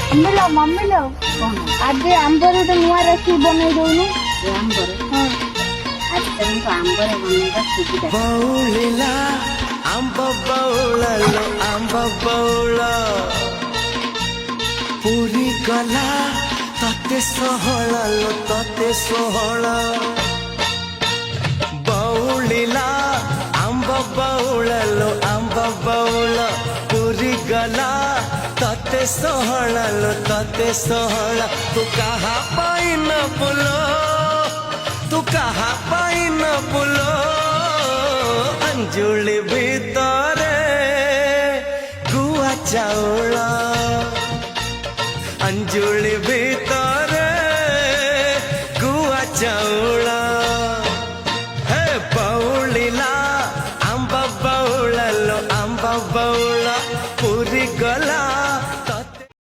Mill mummy ଲୋ ଆଜି ଆମ୍ବରେ ଗୋଟେ ନୂଆ ରେସିପି ବନେଇ ଦଉନୁ। ଆମ୍ବରେ ହଁ ଆଜି ତମକୁ ଆମ୍ବରେ ବନେଇବା ସୁବିଧା। ବଉଳିଲା ଆମ୍ବ ବଉଳ ଲୋ ଆମ୍ବ ବଉଳ ପୁରୀ ଗଲା ତତେ ଷୋହଳ ଲୋ ତତେ ଷୋହଳ ବଉଳିଲା ଆମ୍ବ ବଉଳ ଲୋ ଆମ୍ବ ବଉଳ ପୁରୀ ଗଲା ତତେ ଷୋହଳ ଲୋ ତତେ ଷୋହଳ ତୁ କାହା ପାଇଁ ନ ବୁଲ ତୁ କାହା ପାଇଁ ନ ବୁଲ अंजुली भीतरे गुआ चाउल अंजुली